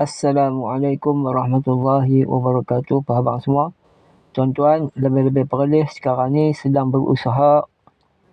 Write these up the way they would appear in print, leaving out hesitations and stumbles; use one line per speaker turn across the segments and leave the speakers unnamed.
Assalamualaikum warahmatullahi wabarakatuh, abang semua. Tuan-tuan, lebih-lebih perlis sekarang ni sedang berusaha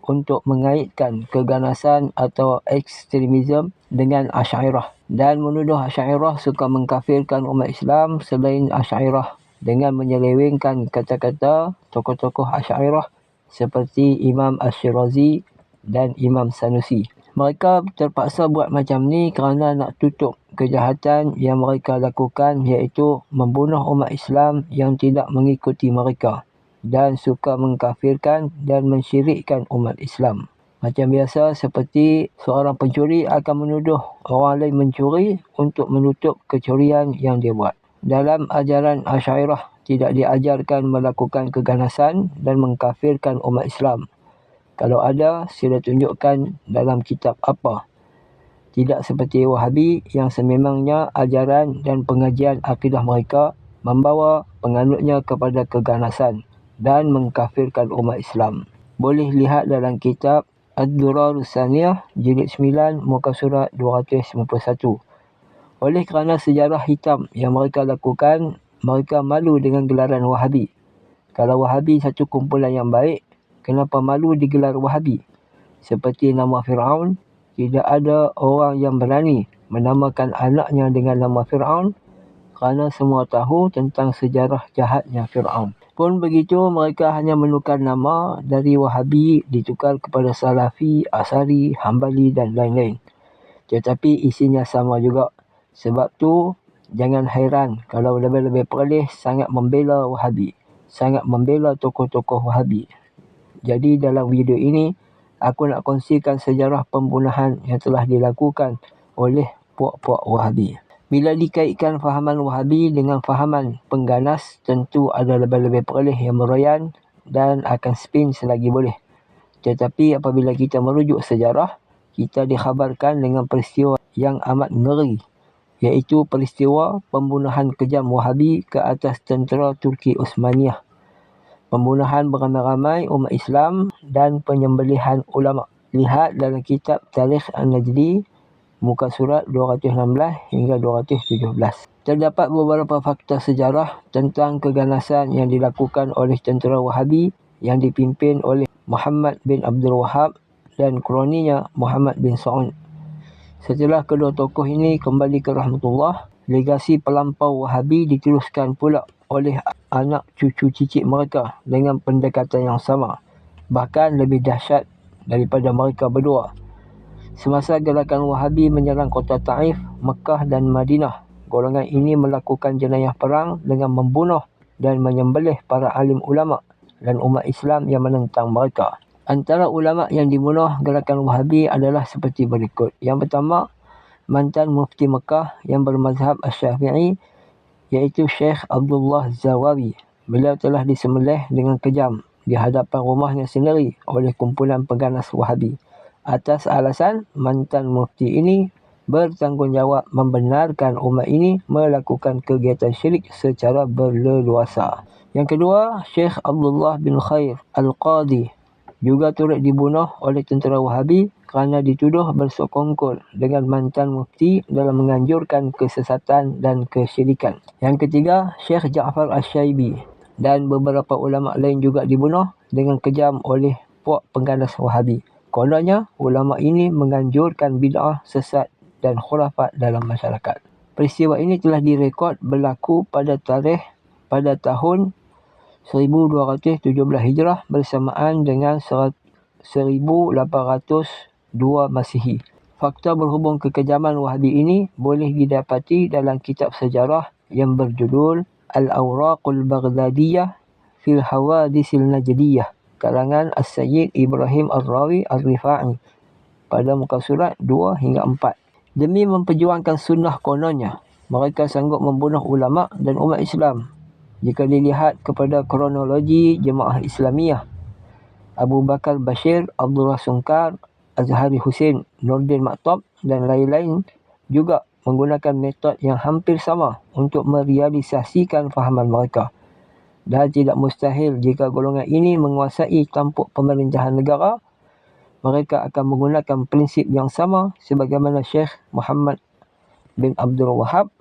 untuk mengaitkan keganasan atau ekstremisme dengan Asy'ariyah dan menuduh Asy'ariyah suka mengkafirkan umat Islam selain Asy'ariyah dengan menyelewengkan kata-kata tokoh-tokoh Asy'ariyah seperti Imam Ash-Shirazi dan Imam Sanusi. Mereka terpaksa buat macam ni kerana nak tutup kejahatan yang mereka lakukan, iaitu membunuh umat Islam yang tidak mengikuti mereka dan suka mengkafirkan dan mensyirikkan umat Islam. Macam biasa, seperti seorang pencuri akan menuduh orang lain mencuri untuk menutup kecurian yang dia buat. Dalam ajaran Asy'ariyah tidak diajarkan melakukan keganasan dan mengkafirkan umat Islam. Kalau ada, sila tunjukkan dalam kitab apa. Tidak seperti Wahabi yang sememangnya ajaran dan pengajian akidah mereka membawa penganutnya kepada keganasan dan mengkafirkan umat Islam. Boleh lihat dalam kitab Ad-Durarus Saniyah, jilid 9, muka surat 251. Oleh kerana sejarah hitam yang mereka lakukan, mereka malu dengan gelaran Wahabi. Kalau Wahabi satu kumpulan yang baik, kenapa malu digelar Wahabi? Seperti nama Fir'aun, tidak ada orang yang berani menamakan anaknya dengan nama Fir'aun kerana semua tahu tentang sejarah jahatnya Fir'aun. Pun begitu, mereka hanya menukar nama dari Wahabi ditukar kepada Salafi, Asari, Hambali dan lain-lain. Tetapi isinya sama juga. Sebab tu, jangan hairan kalau lebih-lebih perlis sangat membela Wahabi, sangat membela tokoh-tokoh Wahabi. Jadi dalam video ini, aku nak kongsikan sejarah pembunuhan yang telah dilakukan oleh puak-puak Wahabi. Bila dikaitkan fahaman Wahabi dengan fahaman pengganas, tentu ada lebih-lebih perlis yang meroyan dan akan spin selagi boleh. Tetapi apabila kita merujuk sejarah, kita dikhabarkan dengan peristiwa yang amat ngeri, iaitu peristiwa pembunuhan kejam Wahabi ke atas tentera Turki Osmaniyah. Pembunuhan beramai-ramai umat Islam dan penyembelihan ulama. Lihat dalam kitab Tarikh An-Najdi, muka surat 216 hingga 217. Terdapat beberapa fakta sejarah tentang keganasan yang dilakukan oleh tentera Wahabi yang dipimpin oleh Muhammad bin Abdul Wahab dan kroninya Muhammad bin Saud. Setelah kedua tokoh ini kembali ke rahmatullah, legasi pelampau Wahabi diteruskan pula oleh anak cucu cicit mereka dengan pendekatan yang sama, bahkan lebih dahsyat daripada mereka berdua. Semasa gerakan Wahabi menyerang kota Taif, Mekah dan Madinah, golongan ini melakukan jenayah perang dengan membunuh dan menyembelih para alim ulama dan umat Islam yang menentang mereka. Antara ulama yang dibunuh gerakan Wahabi adalah seperti berikut. Yang pertama, mantan mufti Mekah yang bermazhab Asy-Syafi'i, iaitu Syekh Abdullah Zawawi. Beliau telah disembelih dengan kejam di hadapan rumahnya sendiri oleh kumpulan pengganas Wahabi. Atas alasan mantan mufti ini bertanggungjawab membenarkan umat ini melakukan kegiatan syirik secara berleluasa. Yang kedua, Syekh Abdullah bin Khair Al-Qadhi juga turut dibunuh oleh tentera Wahabi kerana dituduh bersokongkol dengan mantan mufti dalam menganjurkan kesesatan dan kesyirikan. Yang ketiga, Syekh Ja'far Asy-Syaibi dan beberapa ulama lain juga dibunuh dengan kejam oleh puak pengganas Wahabi. Kononnya, ulama ini menganjurkan bid'ah, sesat dan khurafat dalam masyarakat. Peristiwa ini telah direkod berlaku pada tahun 1217 Hijrah bersamaan dengan 1802 Masihi. Fakta berhubung kekejaman Wahabi ini boleh didapati dalam kitab sejarah yang berjudul Al-Awraqul Baghdadiyah fil Hawaditsil Najdiyah, karangan As-Sayyid Ibrahim Ar-Rawi Ar-Rifa'i, pada muka surat 2 hingga 4. Demi memperjuangkan sunnah kononnya, mereka sanggup membunuh ulama dan umat Islam. Jika dilihat kepada kronologi Jemaah Islamiyah, Abu Bakar Bashir, Abdullah Sungkar, Azhari Hussein, Nurdin Maktab dan lain-lain juga menggunakan metod yang hampir sama untuk merealisasikan fahaman mereka. Dan tidak mustahil jika golongan ini menguasai tampuk pemerintahan negara, mereka akan menggunakan prinsip yang sama sebagaimana Syekh Muhammad bin Abdul Wahab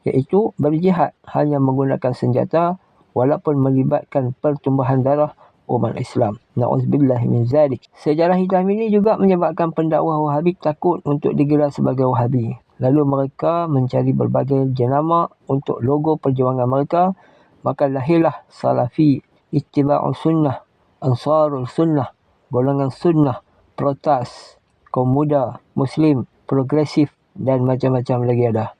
iaitu berjihad hanya menggunakan senjata walaupun melibatkan pertumbuhan darah umat Islam. Na'udzubillah min zalik. Sejarah hitam ini juga menyebabkan pendakwah Wahabi takut untuk digelar sebagai Wahabi. Lalu mereka mencari berbagai jenama untuk logo perjuangan mereka. Maka lahirlah Salafi, Ittiba'us Sunnah, Ansarul Sunnah, Golongan Sunnah, Protas, Kaum Muda, Muslim, Progresif dan macam-macam lagi ada.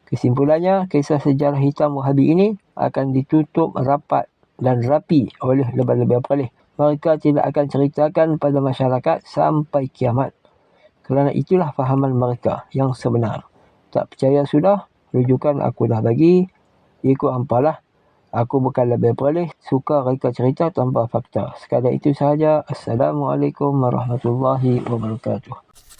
Kesimpulannya, kisah sejarah hitam Wahabi ini akan ditutup rapat dan rapi oleh lebih-lebih pelih. Mereka tidak akan ceritakan pada masyarakat sampai kiamat. Kerana itulah fahaman mereka yang sebenar. Tak percaya sudah, rujukan aku dah bagi, ikut hampalah. Aku bukan lebih pelih, suka reka cerita tanpa fakta. Sekadar itu sahaja. Assalamualaikum warahmatullahi wabarakatuh.